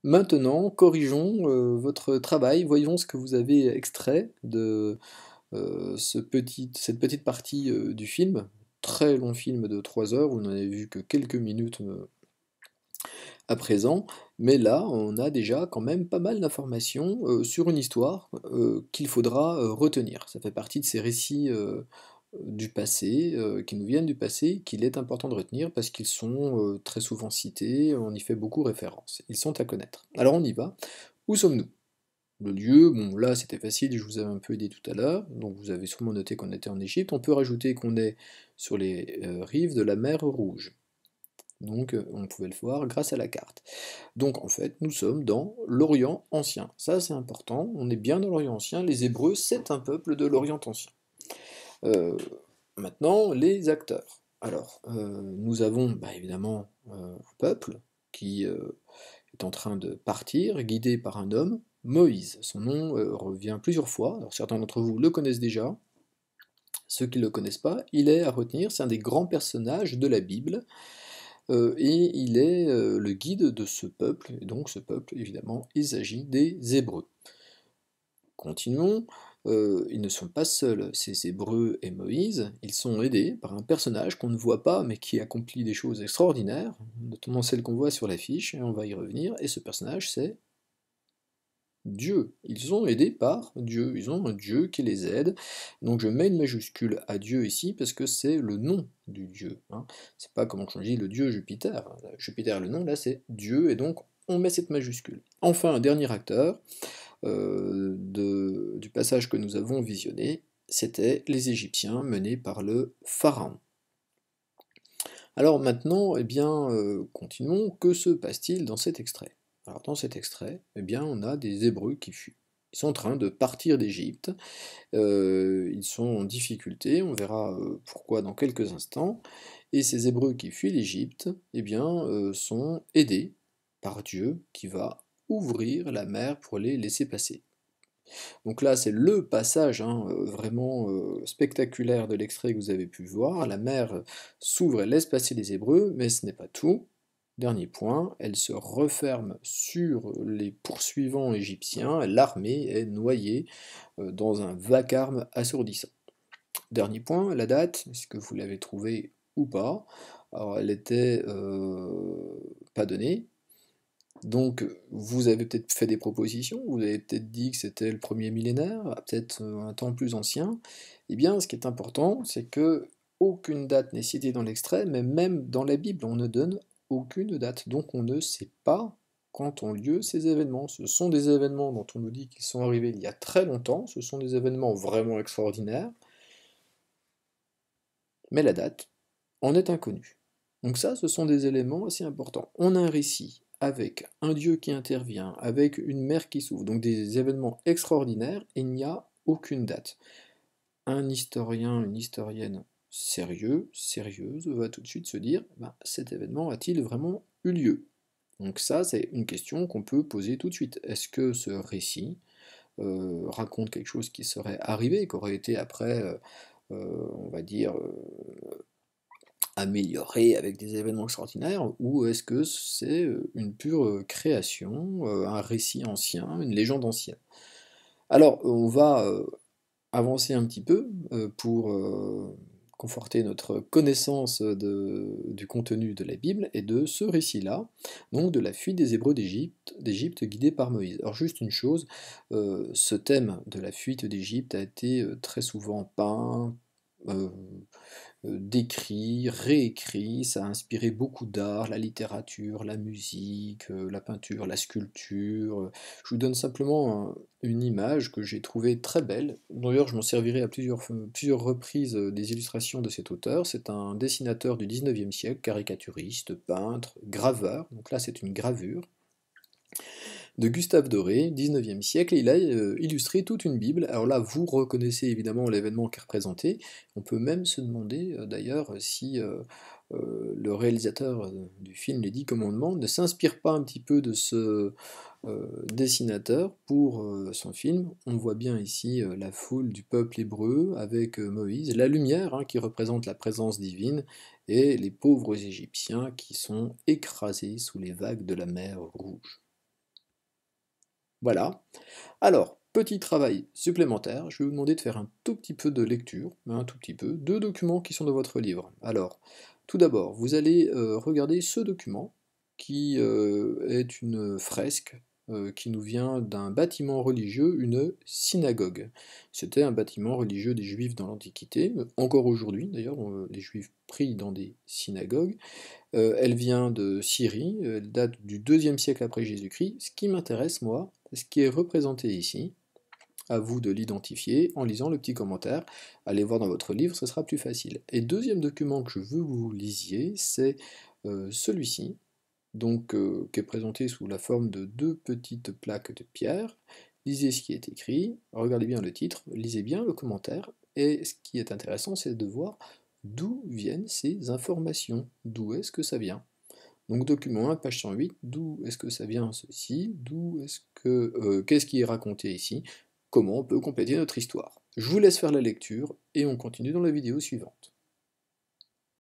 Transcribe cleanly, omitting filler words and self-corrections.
Maintenant, corrigeons, votre travail, voyons ce que vous avez extrait de, cette petite partie, du film. Très long film de 3 heures, vous n'en avez vu que quelques minutes, à présent, mais là, on a déjà quand même pas mal d'informations, sur une histoire, qu'il faudra, retenir. Ça fait partie de ces récits, du passé, qui nous viennent du passé, qu'il est important de retenir parce qu'ils sont, très souvent cités, on y fait beaucoup référence. Ils sont à connaître. Alors on y va. Où sommes-nous? Le lieu, bon là c'était facile, je vous avais un peu aidé tout à l'heure, donc vous avez sûrement noté qu'on était en Égypte. On peut rajouter qu'on est sur les, rives de la mer Rouge. Donc, on pouvait le voir grâce à la carte. Donc en fait, nous sommes dans l'Orient ancien. Ça c'est important, on est bien dans l'Orient ancien, les Hébreux c'est un peuple de l'Orient ancien. Euh, Maintenant, les acteurs. Alors, nous avons évidemment un peuple qui est en train de partir, guidé par un homme, Moïse. Son nom revient plusieurs fois, alors certains d'entre vous le connaissent déjà, ceux qui ne le connaissent pas, il est à retenir, c'est un des grands personnages de la Bible, et il est le guide de ce peuple, et donc ce peuple, évidemment, il s'agit des Hébreux. Continuons, ils ne sont pas seuls, ces Hébreux et Moïse, ils sont aidés par un personnage qu'on ne voit pas, mais qui accomplit des choses extraordinaires, notamment celle qu'on voit sur l'affiche, et on va y revenir, et ce personnage c'est Dieu. Ils sont aidés par Dieu, ils ont un Dieu qui les aide. Donc je mets une majuscule à Dieu ici parce que c'est le nom du Dieu, hein. C'est pas comme on dit le Dieu Jupiter. Jupiter le nom, là c'est Dieu, et donc on met cette majuscule. Enfin, un dernier acteur du passage que nous avons visionné, c'était les Égyptiens menés par le Pharaon. Alors maintenant, eh bien, continuons, que se passe-t-il dans cet extrait? Alors dans cet extrait, eh bien, on a des Hébreux qui fuient. Ils sont en train de partir d'Égypte, ils sont en difficulté, on verra pourquoi dans quelques instants, et ces Hébreux qui fuient l'Égypte, eh bien, sont aidés par Dieu qui va ouvrir la mer pour les laisser passer. Donc là, c'est le passage hein, vraiment spectaculaire de l'extrait que vous avez pu voir. La mer s'ouvre et laisse passer les Hébreux, mais ce n'est pas tout. Dernier point, elle se referme sur les poursuivants égyptiens, l'armée est noyée dans un vacarme assourdissant. Dernier point, la date, est-ce que vous l'avez trouvée ou pas? Alors elle était pas donnée, donc, vous avez peut-être fait des propositions, vous avez peut-être dit que c'était le premier millénaire, peut-être un temps plus ancien. Eh bien, ce qui est important, c'est que aucune date n'est citée dans l'extrait, mais même dans la Bible, on ne donne aucune date. Donc, on ne sait pas quand ont lieu ces événements. Ce sont des événements dont on nous dit qu'ils sont arrivés il y a très longtemps, ce sont des événements vraiment extraordinaires, mais la date en est inconnue. Donc ça, ce sont des éléments assez importants. On a un récit avec un dieu qui intervient, avec une mer qui s'ouvre, donc des événements extraordinaires, et il n'y a aucune date. Un historien, une historienne sérieux, sérieuse, va tout de suite se dire, cet événement a-t-il vraiment eu lieu? Donc ça, c'est une question qu'on peut poser tout de suite. Est-ce que ce récit raconte quelque chose qui serait arrivé, qui aurait été après, on va dire, amélioré avec des événements extraordinaires, ou est-ce que c'est une pure création, un récit ancien, une légende ancienne? Alors, on va avancer un petit peu pour conforter notre connaissance du contenu de la Bible et de ce récit-là, donc de la fuite des Hébreux d'Égypte guidés par Moïse. Alors juste une chose, ce thème de la fuite d'Égypte a été très souvent peint, euh, décrit, réécrit, ça a inspiré beaucoup d'art, la littérature, la musique, la peinture, la sculpture. Je vous donne simplement une image que j'ai trouvée très belle. D'ailleurs, je m'en servirai à plusieurs reprises des illustrations de cet auteur. C'est un dessinateur du 19e siècle, caricaturiste, peintre, graveur. Donc là, c'est une gravure de Gustave Doré, 19e siècle, et il a illustré toute une Bible. Alors là, vous reconnaissez évidemment l'événement qui est représenté. On peut même se demander d'ailleurs si le réalisateur du film Les Dix Commandements ne s'inspire pas un petit peu de ce dessinateur pour son film. On voit bien ici la foule du peuple hébreu avec Moïse, la lumière hein, qui représente la présence divine, et les pauvres Égyptiens qui sont écrasés sous les vagues de la mer Rouge. Voilà. Alors, petit travail supplémentaire, je vais vous demander de faire un tout petit peu de lecture, un tout petit peu, de documents qui sont dans votre livre. Alors, tout d'abord, vous allez regarder ce document qui est une fresque qui nous vient d'un bâtiment religieux, une synagogue. C'était un bâtiment religieux des Juifs dans l'Antiquité, encore aujourd'hui d'ailleurs, les Juifs prient dans des synagogues. Elle vient de Syrie, elle date du 2e siècle après Jésus-Christ. Ce qui m'intéresse, moi, c'est ce qui est représenté ici. À vous de l'identifier en lisant le petit commentaire. Allez voir dans votre livre, ce sera plus facile. Et deuxième document que je veux que vous lisiez, c'est celui-ci, donc qui est présenté sous la forme de deux petites plaques de pierre. Lisez ce qui est écrit, regardez bien le titre, lisez bien le commentaire, et ce qui est intéressant, c'est de voir d'où viennent ces informations, d'où est-ce que ça vient. Donc document 1, page 108, d'où est-ce que ça vient ceci, d'où est-ce que qu'est-ce qui est raconté ici, comment on peut compléter notre histoire. Je vous laisse faire la lecture et on continue dans la vidéo suivante.